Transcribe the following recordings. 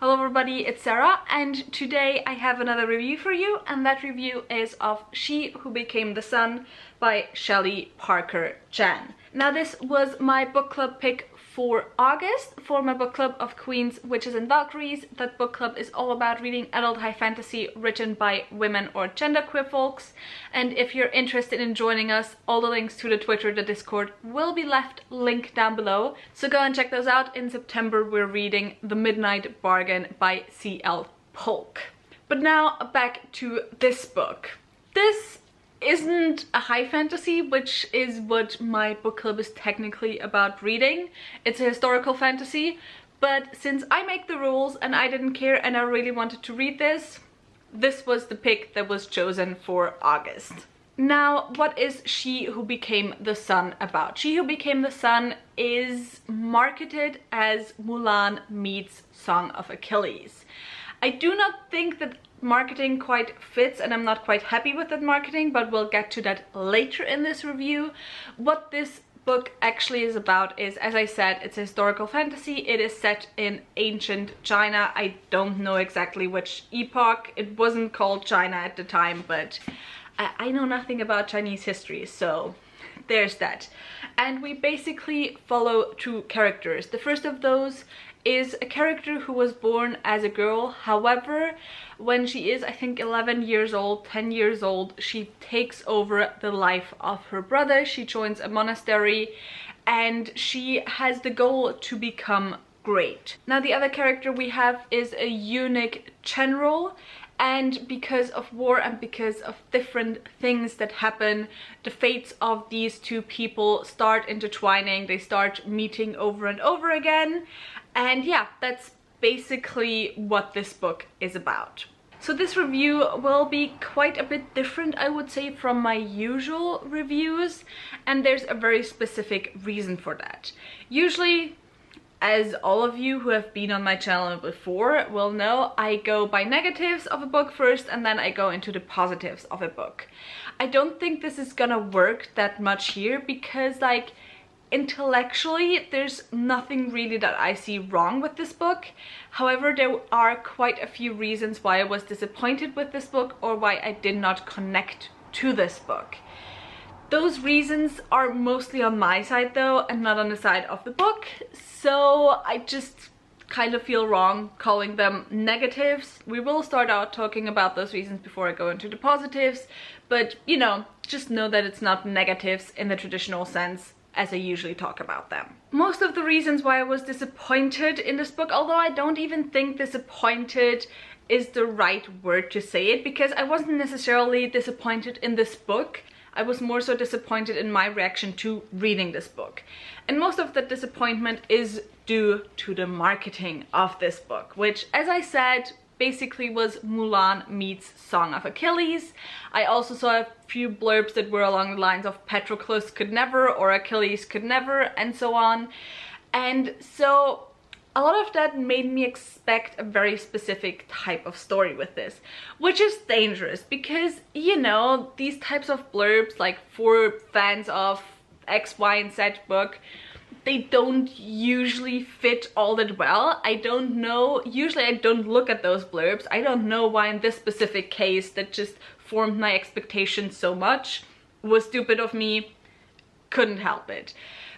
Hello everybody, it's Sarah, and today I have another review for you, and that review is of She Who Became the Sun by Shelley Parker Chan. Now this was my book club pick for August for my book club of Queens, Witches and Valkyries. That book club is all about reading adult high fantasy written by women or genderqueer folks. And if you're interested in joining us, all the links to the Twitter, the Discord will be left linked down below. So go and check those out. In September we're reading The Midnight Bargain by C.L. Polk. But now back to this book. This isn't a high fantasy, which is what my book club is technically about reading. It's a historical fantasy, but since I make the rules and I didn't care and I really wanted to read this, this was the pick that was chosen for August. Now, what is She Who Became the Sun about? She Who Became the Sun is marketed as Mulan meets Song of Achilles. I do not think that marketing quite fits, and I'm not quite happy with that marketing, but we'll get to that later in this review. What this book actually is about is, as I said, it's a historical fantasy. It is set in ancient China. I don't know exactly which epoch. It wasn't called China at the time, but I know nothing about Chinese history, so there's that. And we basically follow two characters. The first of those is a character who was born as a girl. However, when she is, I think, 11 years old, 10 years old, she takes over the life of her brother. She joins a monastery and she has the goal to become great. Now, the other character we have is a eunuch general, and because of war and because of different things that happen, the fates of these two people start intertwining. They start meeting over and over again. And yeah, that's basically what this book is about. So this review will be quite a bit different, I would say, from my usual reviews, and there's a very specific reason for that. Usually, as all of you who have been on my channel before will know, I go by negatives of a book first and then I go into the positives of a book. I don't think this is gonna work that much here because, like, intellectually there's nothing really that I see wrong with this book. However, there are quite a few reasons why I was disappointed with this book or why I did not connect to this book. Those reasons are mostly on my side though, and not on the side of the book, so I just kind of feel wrong calling them negatives. We will start out talking about those reasons before I go into the positives, but you know, just know that it's not negatives in the traditional sense as I usually talk about them. Most of the reasons why I was disappointed in this book, although I don't even think disappointed is the right word to say it, because I wasn't necessarily disappointed in this book. I was more so disappointed in my reaction to reading this book. And most of that disappointment is due to the marketing of this book, which, as I said, basically was Mulan meets Song of Achilles. I also saw a few blurbs that were along the lines of Patroclus could never, or Achilles could never, and so on. And so a lot of that made me expect a very specific type of story with this, which is dangerous because, you know, these types of blurbs, like for fans of X, Y, and Z book, they don't usually fit all that well. I don't know, usually I don't look at those blurbs. I don't know why in this specific case that just formed my expectations so much. Was stupid of me, couldn't help it.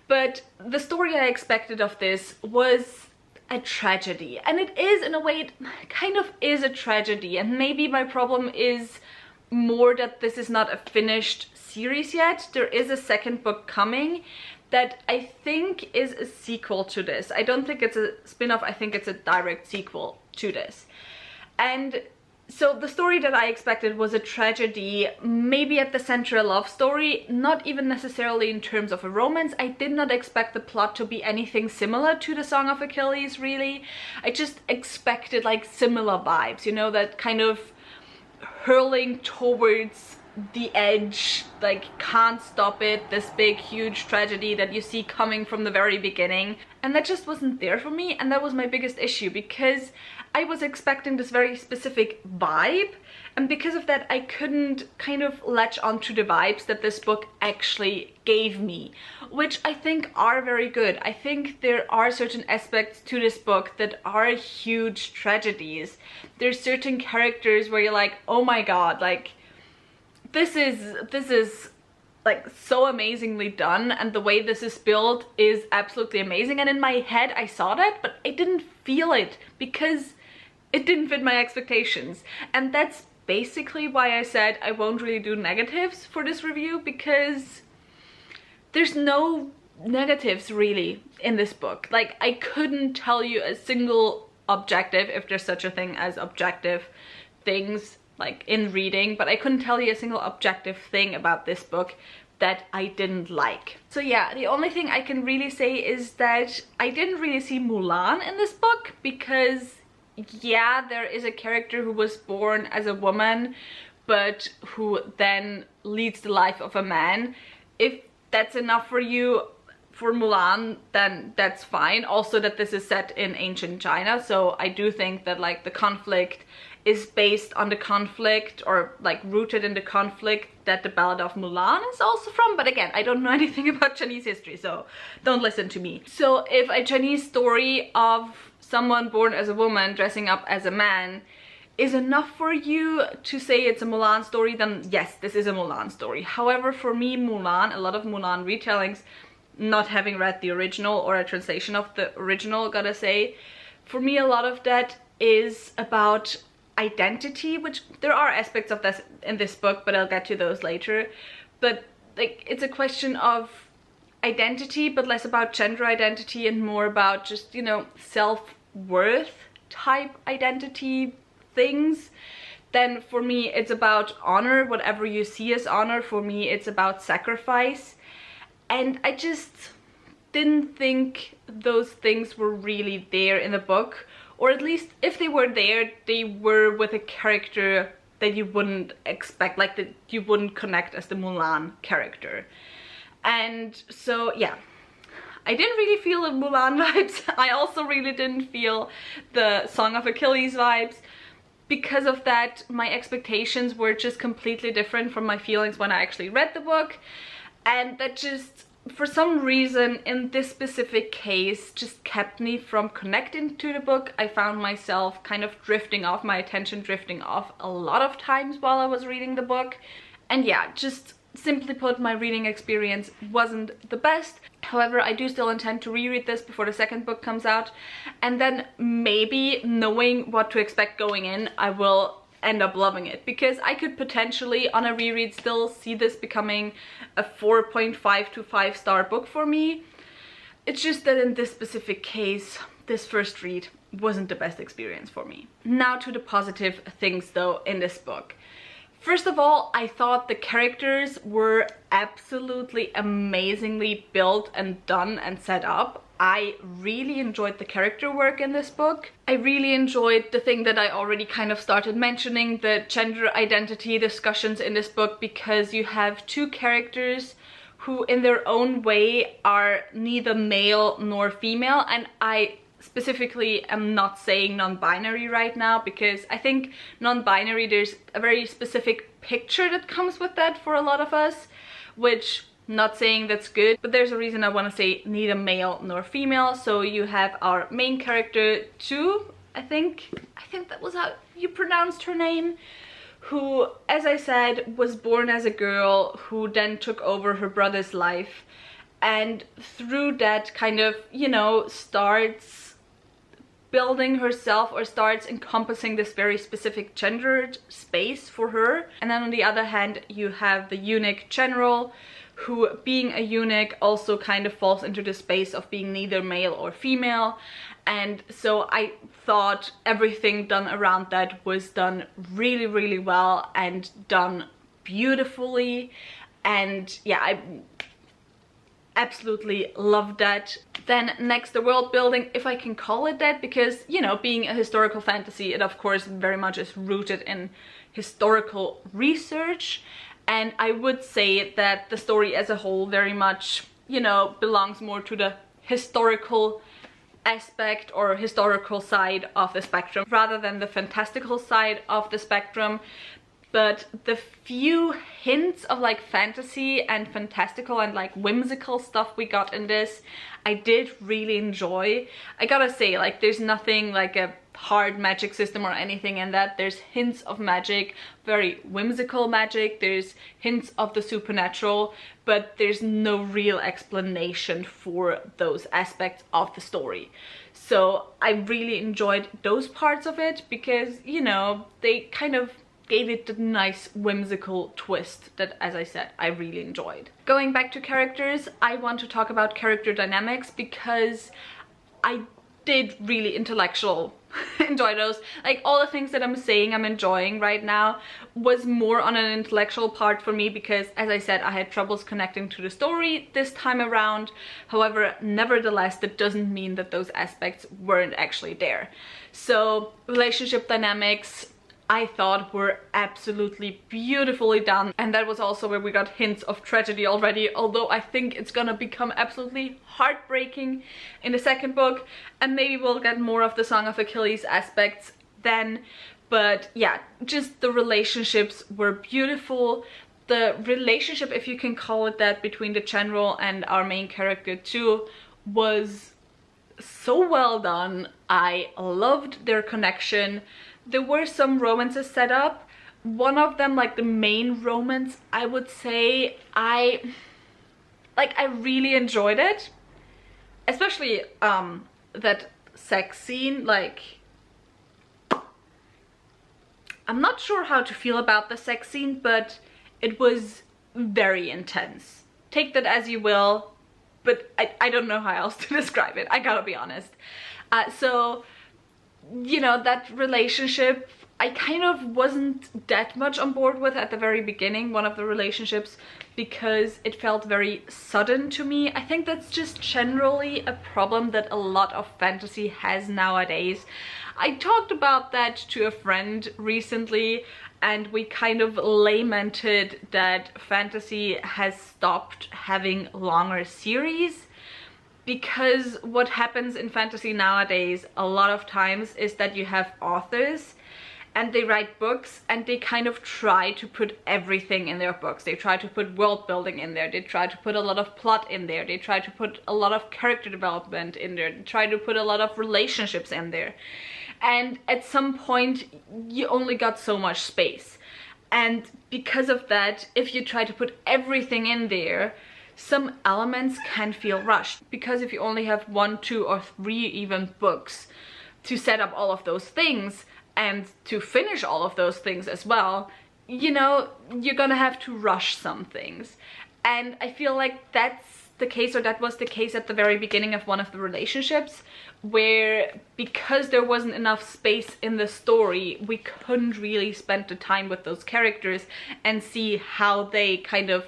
But the story I expected of this was a tragedy, and it is, in a way, it kind of is a tragedy. And maybe my problem is more that this is not a finished series yet. There is a second book coming that I think is a sequel to this. I don't think it's a spin-off, I think it's a direct sequel to this. And so the story that I expected was a tragedy, maybe at the center a love story, not even necessarily in terms of a romance. I did not expect the plot to be anything similar to the Song of Achilles, really. I just expected like similar vibes, you know, that kind of hurling towards the edge, like can't stop it, this big huge tragedy that you see coming from the very beginning, and that just wasn't there for me. And that was my biggest issue, because I was expecting this very specific vibe, and because of that I couldn't kind of latch onto the vibes that this book actually gave me, which I think are very good. I think there are certain aspects to this book that are huge tragedies. There's certain characters where you're like, oh my god, like this is like so amazingly done, and the way this is built is absolutely amazing. And in my head I saw that, but I didn't feel it because it didn't fit my expectations. And that's basically why I said I won't really do negatives for this review, because there's no negatives really in this book. Like, I couldn't tell you a single objective, if there's such a thing as objective things like in reading, but I couldn't tell you a single objective thing about this book that I didn't like. So yeah, the only thing I can really say is that I didn't really see Mulan in this book, because yeah, there is a character who was born as a woman but who then leads the life of a man. If that's enough for you for Mulan, then that's fine. Also that this is set in ancient China, so I do think that like the conflict is based on the conflict, or like rooted in the conflict that the Ballad of Mulan is also from. But again, I don't know anything about Chinese history, so don't listen to me. So if a Chinese story of someone born as a woman dressing up as a man is enough for you to say it's a Mulan story, then yes, this is a Mulan story. However, for me, Mulan, a lot of Mulan retellings, not having read the original or a translation of the original, gotta say, for me a lot of that is about identity, which there are aspects of this in this book, but I'll get to those later. But like, it's a question of identity, but less about gender identity and more about just, you know, self-worth type identity things. Then for me it's about honor, whatever you see as honor. For me it's about sacrifice, and I just didn't think those things were really there in the book, or at least if they were there, they were with a character that you wouldn't expect, like that you wouldn't connect as the Mulan character. And so yeah, I didn't really feel the Mulan vibes. I also really didn't feel the Song of Achilles vibes. Because of that, my expectations were just completely different from my feelings when I actually read the book. And that just, for some reason, in this specific case, just kept me from connecting to the book. I found myself kind of drifting off, my attention drifting off a lot of times while I was reading the book. And yeah, just simply put, my reading experience wasn't the best. However, I do still intend to reread this before the second book comes out, and then maybe, knowing what to expect going in, I will end up loving it, because I could potentially on a reread still see this becoming a 4.5 to 5-star book for me. It's just that in this specific case, this first read wasn't the best experience for me. Now to the positive things though in this book. First of all, I thought the characters were absolutely amazingly built and done and set up. I really enjoyed the character work in this book. I really enjoyed the thing that I already kind of started mentioning, the gender identity discussions in this book, because you have two characters who in their own way are neither male nor female, and I specifically am not saying non-binary right now, because I think non-binary, there's a very specific picture that comes with that for a lot of us, which, not saying that's good, but there's a reason I want to say neither male nor female. So you have our main character Tu, I think that was how you pronounced her name, who, as I said, was born as a girl who then took over her brother's life, and through that kind of, you know, starts building herself, or starts encompassing this very specific gendered space for her. And then on the other hand, you have the eunuch general, who, being a eunuch, also kind of falls into the space of being neither male or female. And so I thought everything done around that was done really, really well and done beautifully. And yeah, I absolutely loved that. Then next, the world building, if I can call it that, because, you know, being a historical fantasy, it of course very much is rooted in historical research, and I would say that the story as a whole very much, you know, belongs more to the historical aspect or historical side of the spectrum rather than the fantastical side of the spectrum. But the few hints of like fantasy and fantastical and like whimsical stuff we got in this, I did really enjoy. I gotta say, like, there's nothing like a hard magic system or anything in that. There's hints of magic, very whimsical magic, there's hints of the supernatural, but there's no real explanation for those aspects of the story. So I really enjoyed those parts of it because, you know, they kind of gave it the nice whimsical twist that, as I said, I really enjoyed. Going back to characters, I want to talk about character dynamics because I did really enjoy those. Like, all the things that I'm saying I'm enjoying right now was more on an intellectual part for me because, as I said, I had troubles connecting to the story this time around. However, nevertheless, that doesn't mean that those aspects weren't actually there. So relationship dynamics, I thought, were absolutely beautifully done, and that was also where we got hints of tragedy already, although I think it's gonna become absolutely heartbreaking in the second book, and maybe we'll get more of the Song of Achilles aspects then. But yeah, just the relationships were beautiful. The relationship, if you can call it that, between the general and our main character too was so well done. I loved their connection. There were some romances set up. One of them, like the main romance, I would say I really enjoyed it. Especially that sex scene. Like, I'm not sure how to feel about the sex scene, but it was very intense. Take that as you will, but I don't know how else to describe it, I gotta be honest. So, you know, that relationship I kind of wasn't that much on board with at the very beginning, one of the relationships, because it felt very sudden to me. I think that's just generally a problem that a lot of fantasy has nowadays. I talked about that to a friend recently, and we kind of lamented that fantasy has stopped having longer series. Because what happens in fantasy nowadays a lot of times is that you have authors and they write books and they kind of try to put everything in their books. They try to put world building in there, they try to put a lot of plot in there, they try to put a lot of character development in there, they try to put a lot of relationships in there. And at some point you only got so much space. And because of that, if you try to put everything in there, some elements can feel rushed, because if you only have 1, 2 or 3 even books to set up all of those things and to finish all of those things as well, you know, you're gonna have to rush some things. And I feel like that's the case, or that was the case at the very beginning of one of the relationships, where because there wasn't enough space in the story, we couldn't really spend the time with those characters and see how they kind of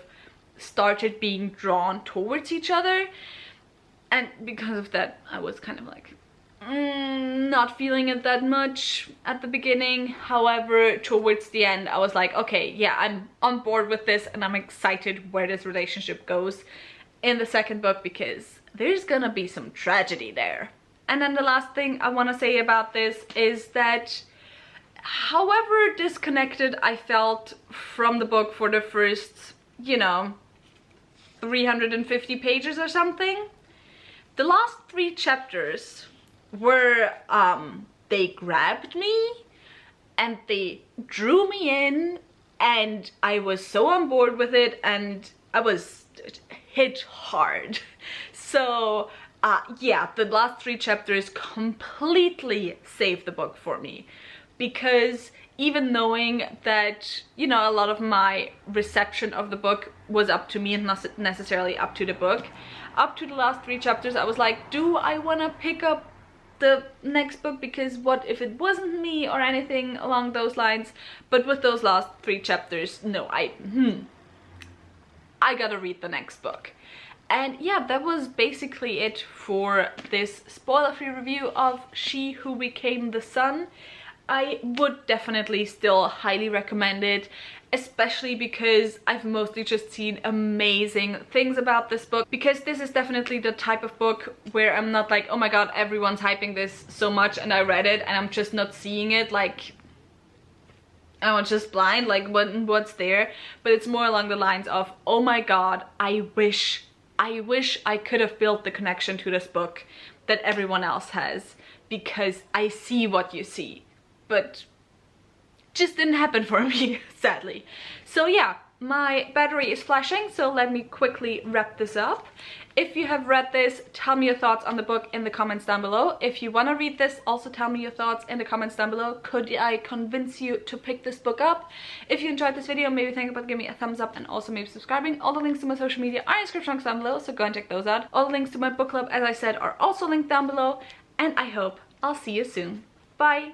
started being drawn towards each other. And because of that, I was kind of like not feeling it that much at the beginning. However, towards the end I was like, okay, yeah, I'm on board with this and I'm excited where this relationship goes in the second book, because there's gonna be some tragedy there. And then the last thing I want to say about this is that however disconnected I felt from the book for the first, you know, 350 pages or something, the last 3 chapters were they grabbed me and they drew me in, and I was so on board with it and I was hit hard. So yeah, the last 3 chapters completely saved the book for me, because even knowing that, you know, a lot of my reception of the book was up to me and not necessarily up to the book, up to the last 3 chapters I was like, do I want to pick up the next book, because what if it wasn't me or anything along those lines. But with those last 3 chapters, no, I gotta read the next book. And yeah, that was basically it for this spoiler-free review of She Who Became the Sun. I would definitely still highly recommend it, especially because I've mostly just seen amazing things about this book, because this is definitely the type of book where I'm not like, oh my god, everyone's hyping this so much and I read it and I'm just not seeing it, like I'm just blind, like what's there. But it's more along the lines of, oh my god, I wish I could have built the connection to this book that everyone else has, because I see what you see, but just didn't happen for me, sadly. So yeah, my battery is flashing, so let me quickly wrap this up. If you have read this, tell me your thoughts on the book in the comments down below. If you want to read this, also tell me your thoughts in the comments down below. Could I convince you to pick this book up? If you enjoyed this video, maybe think about giving me a thumbs up and also maybe subscribing. All the links to my social media are in the description box down below, so go and check those out. All the links to my book club, as I said, are also linked down below. And I hope I'll see you soon. Bye!